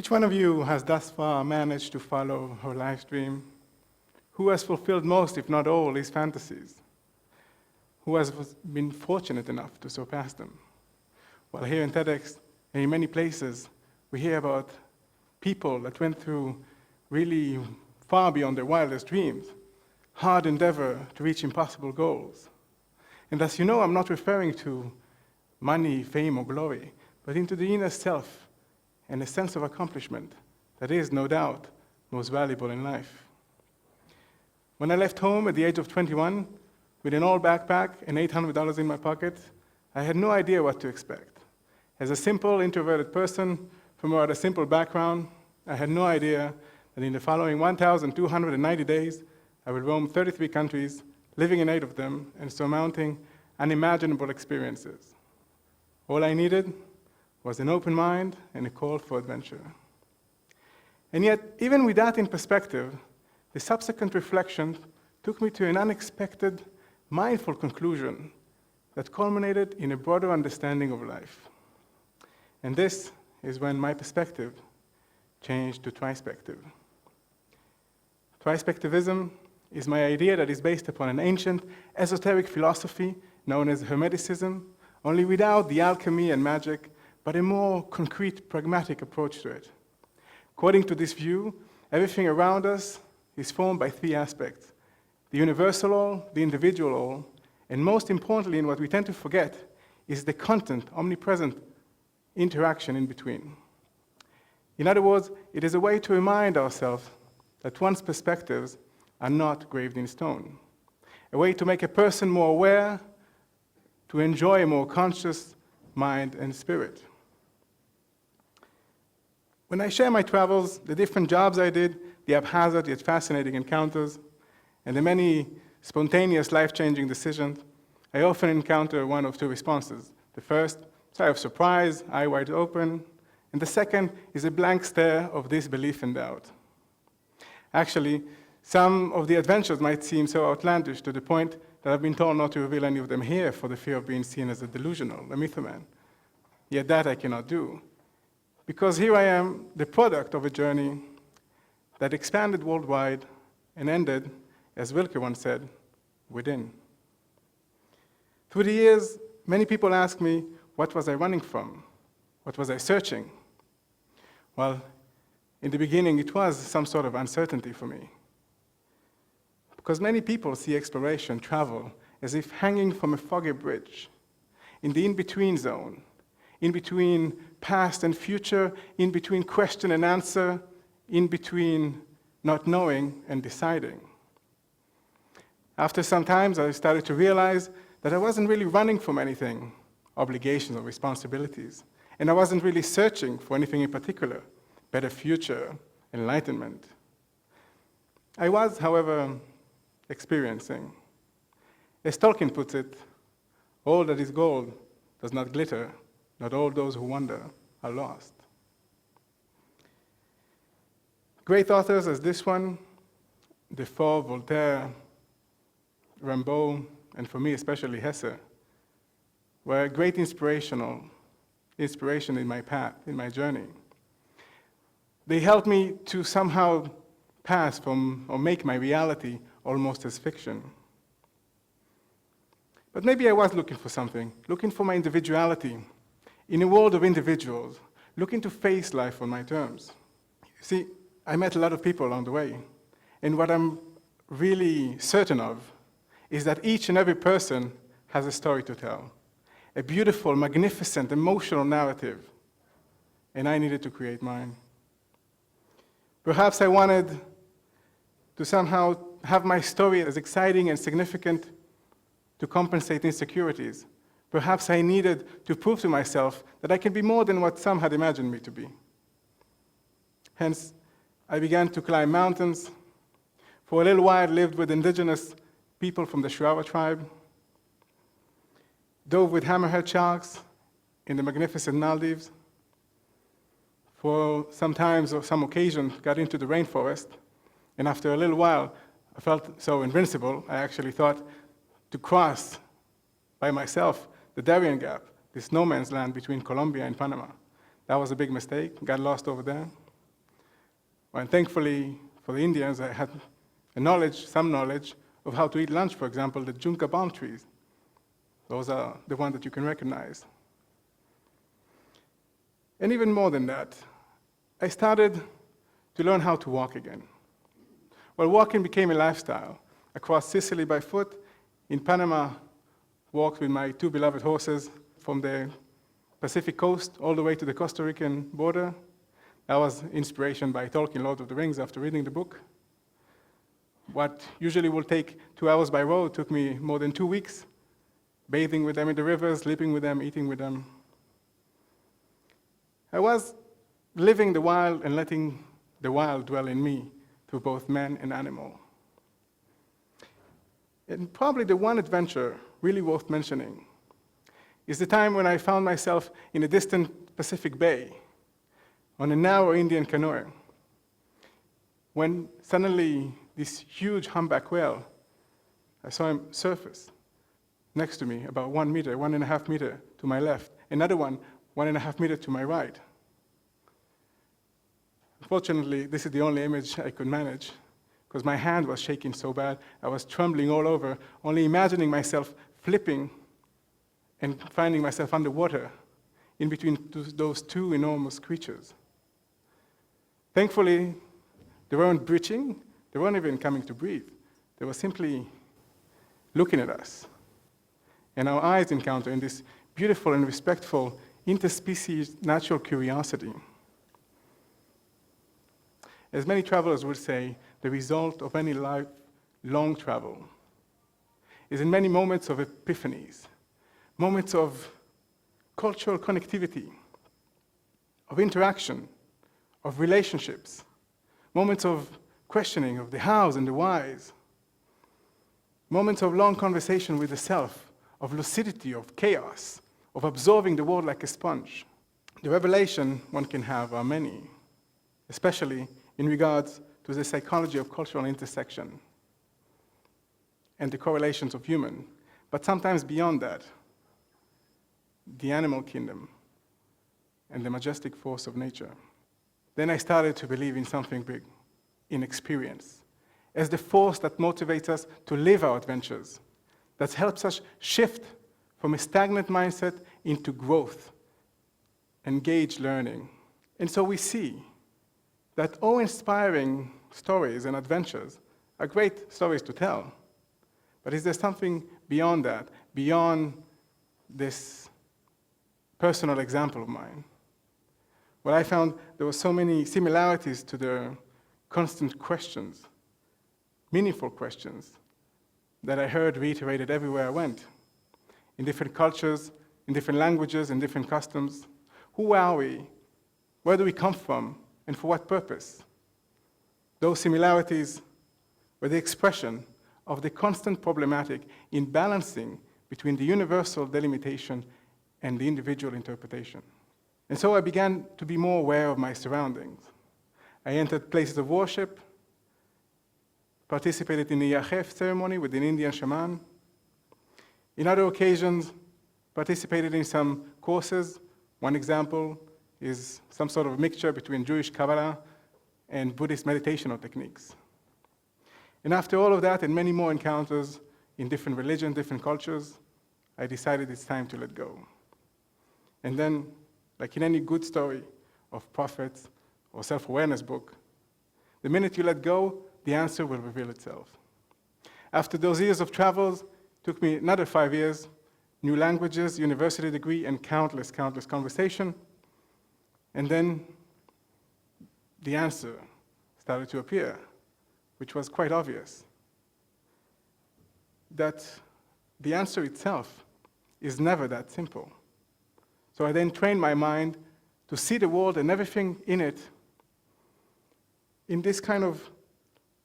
Which one of you has thus far managed to follow her life dream? Who has fulfilled most, if not all, his fantasies? Who has been fortunate enough to surpass them? Well, here in TEDx and in many places, we hear about people that went through really far beyond their wildest dreams, hard endeavor to reach impossible goals. And as you know, I'm not referring to money, fame, or glory, but into the inner self and a sense of accomplishment that is, no doubt, most valuable in life. When I left home at the age of 21, with an old backpack and $800 in my pocket, I had no idea what to expect. As a simple, introverted person from a rather simple background, I had no idea that in the following 1,290 days, I would roam 33 countries, living in 8 of them, and surmounting unimaginable experiences. All I needed was an open mind and a call for adventure. And yet, even with that in perspective, the subsequent reflection took me to an unexpected, mindful conclusion that culminated in a broader understanding of life. And this is when my perspective changed to Trispective. Trispectivism is my idea that is based upon an ancient, esoteric philosophy known as Hermeticism, only without the alchemy and magic, but a more concrete, pragmatic approach to it. According to this view, everything around us is formed by 3 aspects: the universal all, the individual all, and most importantly, and what we tend to forget, is the content, omnipresent interaction in between. In other words, it is a way to remind ourselves that one's perspectives are not graved in stone, a way to make a person more aware, to enjoy a more conscious mind and spirit. When I share my travels, the different jobs I did, the haphazard yet fascinating encounters, and the many spontaneous life-changing decisions, I often encounter one of 2 responses. The first, sigh of surprise, eye wide open, and the second is a blank stare of disbelief and doubt. Actually, some of the adventures might seem so outlandish to the point that I've been told not to reveal any of them here for the fear of being seen as a delusional, a mythoman. Yet that I cannot do, because here I am, the product of a journey that expanded worldwide and ended, as Wilke once said, within. Through the years, many people ask me, what was I running from? What was I searching? Well, in the beginning, it was some sort of uncertainty for me. Because many people see exploration, travel, as if hanging from a foggy bridge, in the in-between zone, in between past and future, in between question and answer, in between not knowing and deciding. After some time, I started to realize that I wasn't really running from anything, obligations or responsibilities, and I wasn't really searching for anything in particular, better future, enlightenment. I was, however, experiencing. As Tolkien puts it, all that is gold does not glitter, not all those who wander are lost. Great authors as this one, Defoe, Voltaire, Rimbaud, and for me especially Hesse, were a great inspiration in my path, in my journey. They helped me to somehow pass from, or make my reality almost as fiction. But maybe I was looking for something, looking for my individuality, in a world of individuals, looking to face life on my terms. You see, I met a lot of people along the way, and what I'm really certain of is that each and every person has a story to tell, a beautiful, magnificent, emotional narrative, and I needed to create mine. Perhaps I wanted to somehow have my story as exciting and significant to compensate insecurities. Perhaps I needed to prove to myself that I can be more than what some had imagined me to be. Hence, I began to climb mountains. For a little while, I lived with indigenous people from the Shirawa tribe, dove with hammerhead sharks in the magnificent Maldives. For some times or some occasion, got into the rainforest, and after a little while, I felt so invincible, I actually thought to cross by myself the Darien Gap, this no man's land between Colombia and Panama. That was a big mistake, got lost over there. And thankfully for the Indians, I had some knowledge of how to eat lunch, for example, the junca palm trees. Those are the ones that you can recognize. And even more than that, I started to learn how to walk again. Well, walking became a lifestyle. Across Sicily by foot, in Panama, walked with my 2 beloved horses from the Pacific coast all the way to the Costa Rican border. That was inspiration by Tolkien, Lord of the Rings, after reading the book. What usually will take 2 hours by road took me more than 2 weeks, bathing with them in the rivers, sleeping with them, eating with them. I was living the wild and letting the wild dwell in me through both man and animal. And probably the one adventure really worth mentioning is the time when I found myself in a distant Pacific Bay on a narrow Indian canoe, when suddenly this huge humpback whale, I saw him surface next to me, about 1 meter, 1.5 meters to my left, another one, 1.5 meters to my right. Unfortunately, this is the only image I could manage, because my hand was shaking so bad, I was trembling all over, only imagining myself flipping and finding myself underwater in between those 2 enormous creatures. Thankfully, they weren't breaching, they weren't even coming to breathe. They were simply looking at us. And our eyes encounter in this beautiful and respectful interspecies natural curiosity. As many travelers would say, the result of any life-long travel is in many moments of epiphanies, moments of cultural connectivity, of interaction, of relationships, moments of questioning of the hows and the whys, moments of long conversation with the self, of lucidity, of chaos, of absorbing the world like a sponge. The revelation one can have are many, especially in regards to the psychology of cultural intersection and the correlations of human, but sometimes beyond that, the animal kingdom and the majestic force of nature. Then I started to believe in something big, in experience, as the force that motivates us to live our adventures, that helps us shift from a stagnant mindset into growth, engaged learning. And so we see that awe-inspiring stories and adventures are great stories to tell. But is there something beyond that, beyond this personal example of mine? Well, I found there were so many similarities to the constant questions, meaningful questions, that I heard reiterated everywhere I went, in different cultures, in different languages, in different customs. Who are we? Where do we come from? And for what purpose? Those similarities were the expression of the constant problematic in balancing between the universal delimitation and the individual interpretation. And so I began to be more aware of my surroundings. I entered places of worship, participated in the Yachef ceremony with an Indian shaman. In other occasions, participated in some courses. One example is some sort of mixture between Jewish Kabbalah and Buddhist meditational techniques. And after all of that and many more encounters in different religions, different cultures, I decided it's time to let go. And then, like in any good story of prophets or self-awareness book, the minute you let go, the answer will reveal itself. After those years of travels, it took me another 5 years, new languages, university degree, and countless conversation. And then the answer started to appear, which was quite obvious. That the answer itself is never that simple. So I then trained my mind to see the world and everything in it in this kind of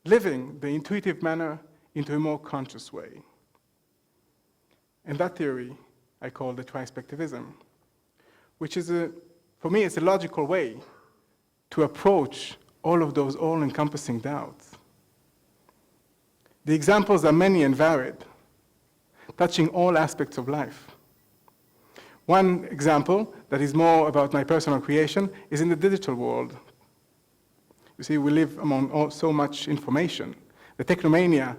living the intuitive manner into a more conscious way. And that theory I call the Trispectivism, which is, for me, it's a logical way to approach all of those all-encompassing doubts. The examples are many and varied, touching all aspects of life. One example that is more about my personal creation is in the digital world. You see, we live among so much information. The technomania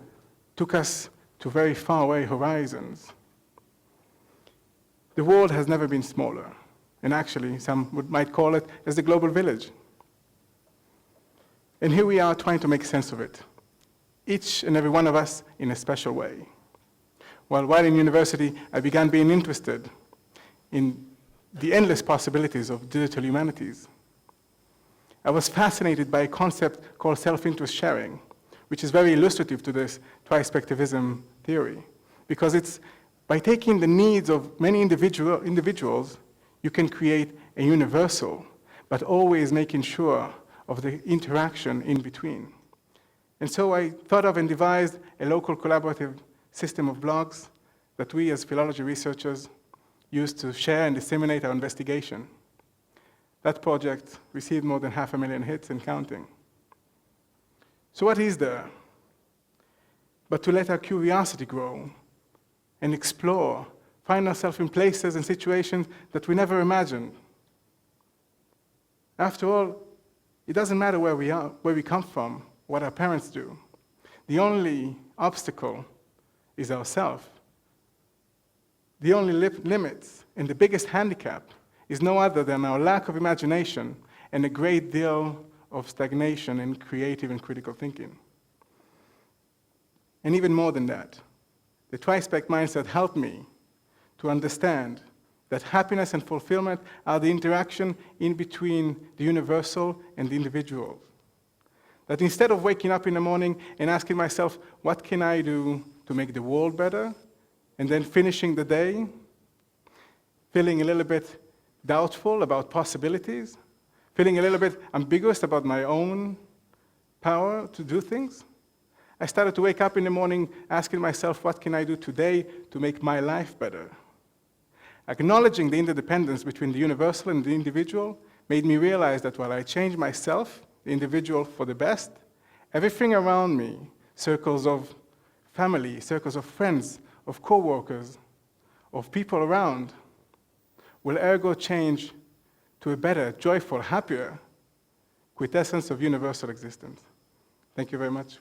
took us to very far away horizons. The world has never been smaller, and actually, some might call it as the global village. And here we are trying to make sense of it, each and every one of us in a special way. While in university, I began being interested in the endless possibilities of digital humanities. I was fascinated by a concept called self-interest sharing, which is very illustrative to this Trispectivism theory, because it's by taking the needs of many individuals, you can create a universal, but always making sure of the interaction in between. And so I thought of and devised a local collaborative system of blogs that we as philology researchers use to share and disseminate our investigation. That project received more than 500,000 hits and counting. So what is there but to let our curiosity grow and explore, find ourselves in places and situations that we never imagined? After all, it doesn't matter where we are, where we come from, what our parents do. The only obstacle is ourselves. The only limits and the biggest handicap is no other than our lack of imagination and a great deal of stagnation in creative and critical thinking. And even more than that, the Trispect mindset helped me to understand that happiness and fulfillment are the interaction in between the universal and the individual. That instead of waking up in the morning and asking myself, what can I do to make the world better? And then finishing the day, feeling a little bit doubtful about possibilities, feeling a little bit ambiguous about my own power to do things, I started to wake up in the morning asking myself, what can I do today to make my life better? Acknowledging the interdependence between the universal and the individual made me realize that while I changed myself, the individual, for the best, everything around me, circles of family, circles of friends, of co-workers, of people around, will ergo change to a better, joyful, happier quintessence of universal existence. Thank you very much.